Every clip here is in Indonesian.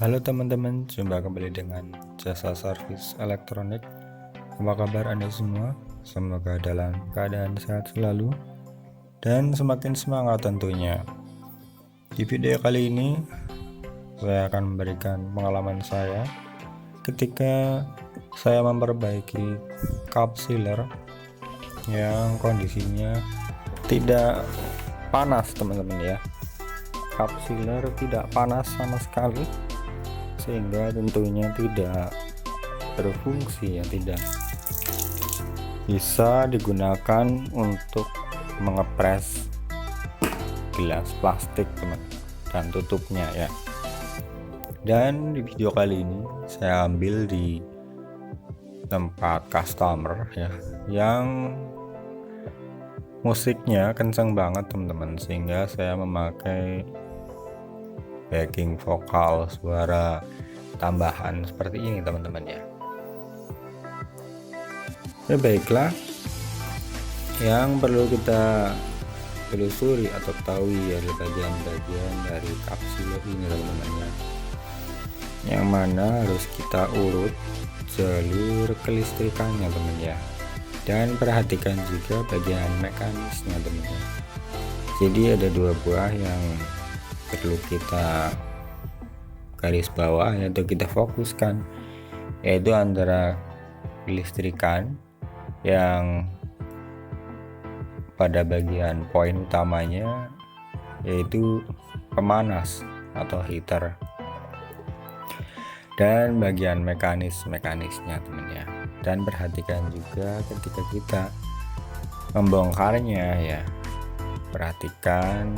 Halo teman-teman, jumpa kembali dengan jasa servis elektronik. Apa kabar Anda semua? Semoga dalam keadaan sehat selalu dan semakin semangat tentunya. Di video kali ini, saya akan memberikan pengalaman saya ketika saya memperbaiki cup sealer yang kondisinya tidak panas teman-teman ya. Cup sealer tidak panas sama sekali, sehingga tentunya tidak berfungsi ya, tidak bisa digunakan untuk mengepres gelas plastik teman dan tutupnya ya. Dan di video kali ini saya ambil di tempat customer ya, yang musiknya kencang banget teman-teman, sehingga saya memakai backing vokal suara tambahan seperti ini teman-teman ya. Baiklah, yang perlu kita telusuri atau ketahui adalah bagian-bagian dari kapsul ini teman-teman ya, yang mana harus kita urut jalur kelistrikannya teman ya, dan perhatikan juga bagian mekanisnya teman-teman. Jadi ada dua buah yang perlu kita garis bawah atau kita fokuskan, yaitu antara kelistrikan yang pada bagian poin utamanya yaitu pemanas atau heater, dan bagian mekanisnya teman ya. Dan perhatikan juga ketika kita membongkarnya ya, perhatikan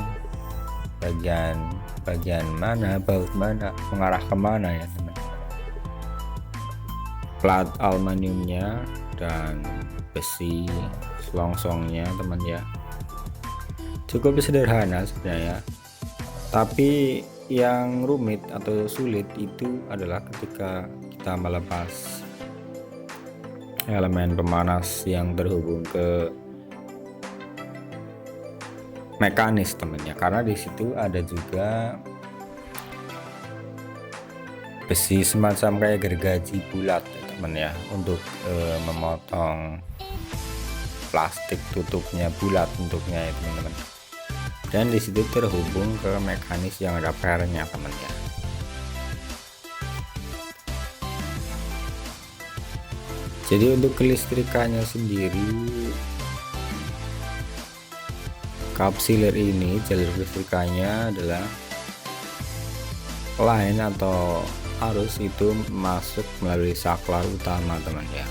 bagian mana, baut mana, mengarah kemana ya teman. Plat aluminiumnya dan besi selongsongnya teman ya, cukup sederhana sebenarnya, tapi yang rumit atau sulit itu adalah ketika kita melepas elemen pemanas yang terhubung ke mekanis teman ya, karena di situ ada juga besi semacam kayak gergaji bulat ya teman ya, untuk memotong plastik tutupnya bulat bentuknya ya teman-teman, dan di situ terhubung ke mekanis yang ada pernya teman ya. Jadi untuk kelistrikannya sendiri, cup sealer ini jalur kelistrikannya adalah line atau arus itu masuk melalui saklar utama teman ya.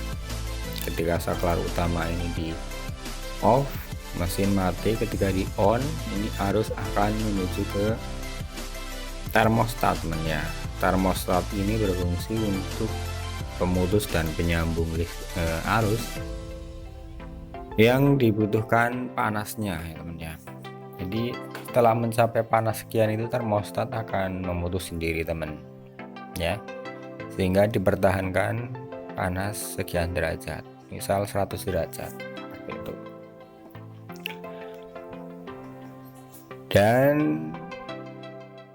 Ketika saklar utama ini di off, mesin mati. Ketika di on, ini arus akan menuju ke termostat teman ya. Termostat ini berfungsi untuk pemutus dan penyambung arus yang dibutuhkan panasnya ya teman ya. Jadi setelah mencapai panas sekian, itu termostat akan memutus sendiri teman ya, sehingga dipertahankan panas sekian derajat, misal 100 derajat itu. Dan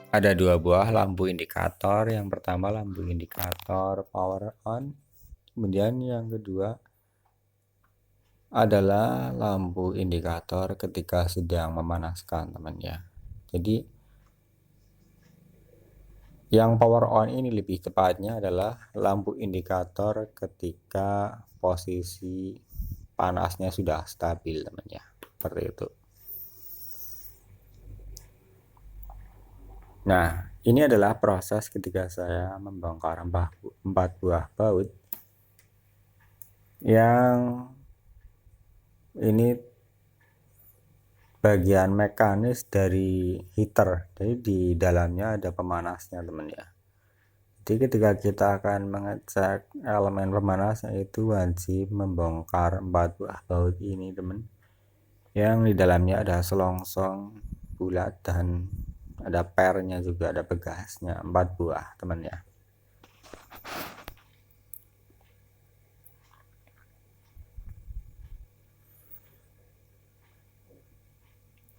ada dua buah lampu indikator. Yang pertama lampu indikator power on, kemudian yang kedua adalah lampu indikator ketika sedang memanaskan teman ya. Jadi yang power on ini lebih tepatnya adalah lampu indikator ketika posisi panasnya sudah stabil teman ya, seperti itu. Nah, ini adalah proses ketika saya membongkar 4 buah baut yang ini bagian mekanis dari heater. Jadi di dalamnya ada pemanasnya teman ya. Jadi ketika kita akan mengecek elemen pemanasnya, itu wajib membongkar 4 buah baut ini teman, yang di dalamnya ada selongsong bulat dan ada pernya juga, ada pegasnya 4 buah teman ya.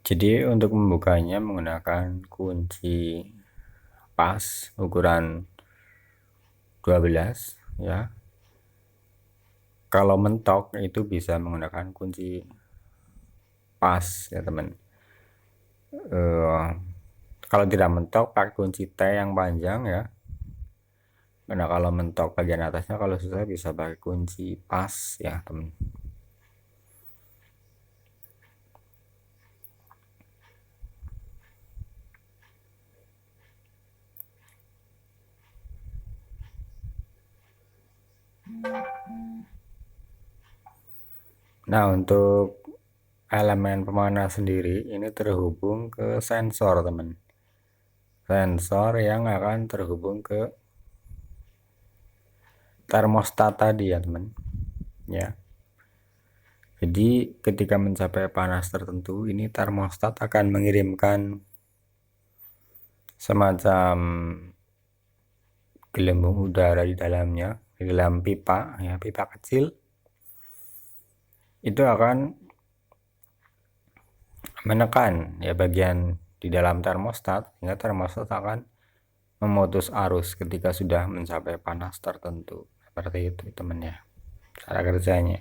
Jadi untuk membukanya menggunakan kunci pas ukuran 12 ya. Kalau mentok itu bisa menggunakan kunci pas ya teman. Kalau tidak mentok pakai kunci T yang panjang ya. Karena kalau mentok bagian atasnya, kalau susah bisa pakai kunci pas ya teman. Nah, untuk elemen pemanas sendiri ini terhubung ke sensor teman. Sensor yang akan terhubung ke termostat tadi ya teman ya. Jadi ketika mencapai panas tertentu, ini termostat akan mengirimkan semacam gelembung udara di dalamnya, di dalam pipa ya, pipa kecil. Itu akan menekan ya bagian di dalam termostat, hingga termostat akan memutus arus ketika sudah mencapai panas tertentu. Seperti itu teman ya, cara kerjanya.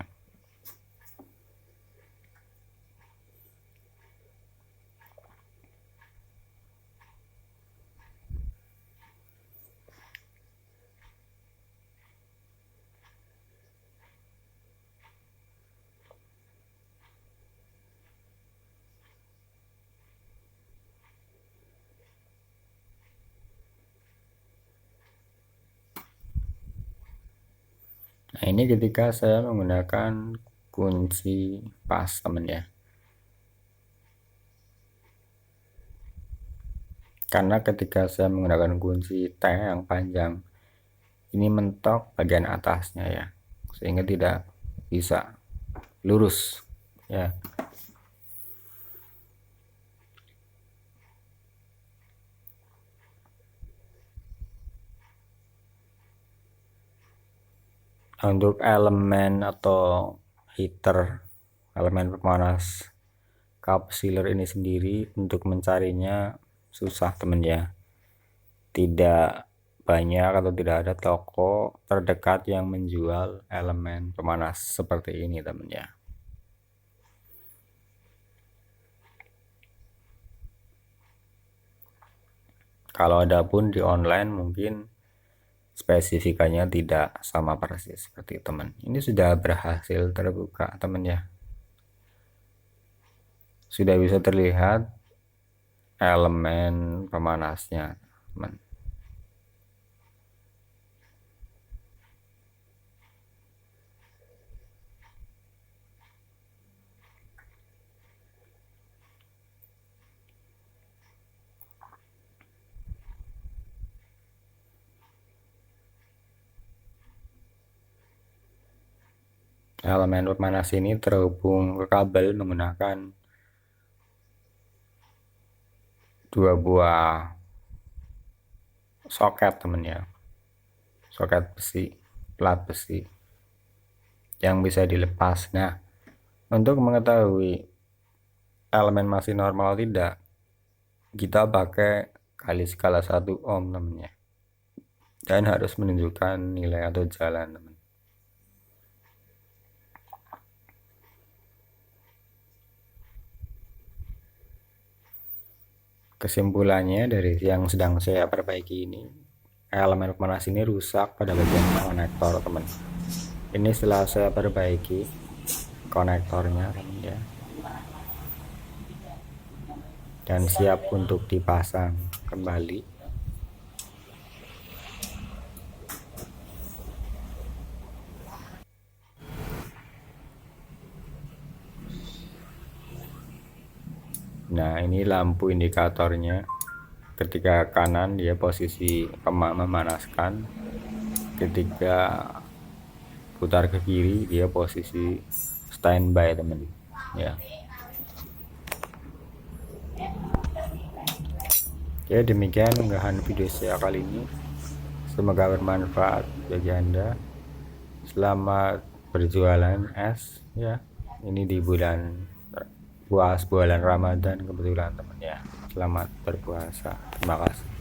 Nah, ini ketika saya menggunakan kunci pas teman ya. Karena ketika saya menggunakan kunci T yang panjang, ini mentok bagian atasnya ya, sehingga tidak bisa lurus ya. Untuk elemen atau heater, elemen pemanas cup sealer ini sendiri, untuk mencarinya susah teman ya. Tidak banyak atau tidak ada toko terdekat yang menjual elemen pemanas seperti ini teman ya. Kalau ada pun di online mungkin spesifikasinya tidak sama persis seperti teman. Ini sudah berhasil terbuka teman ya. Sudah bisa terlihat elemen pemanasnya teman. Elemen pemanas ini terhubung ke kabel menggunakan dua buah soket teman ya, soket besi, plat besi yang bisa dilepas. Nah, untuk mengetahui elemen masih normal tidak, kita pakai kali skala 1 ohm namanya, dan harus menunjukkan nilai atau jalan teman. Kesimpulannya dari yang sedang saya perbaiki ini, elemen pemanas ini rusak pada bagian konektor teman. Ini setelah saya perbaiki konektornya teman ya, dan siap untuk dipasang kembali. Nah, ini lampu indikatornya. Ketika kanan dia posisi memanaskan, ketika putar ke kiri dia posisi standby teman ya. Ya, demikian unggahan video saya kali ini, semoga bermanfaat bagi Anda. Selamat berjualan es ya, ini di bulan Ramadan kebetulan teman ya. Selamat berpuasa, terima kasih.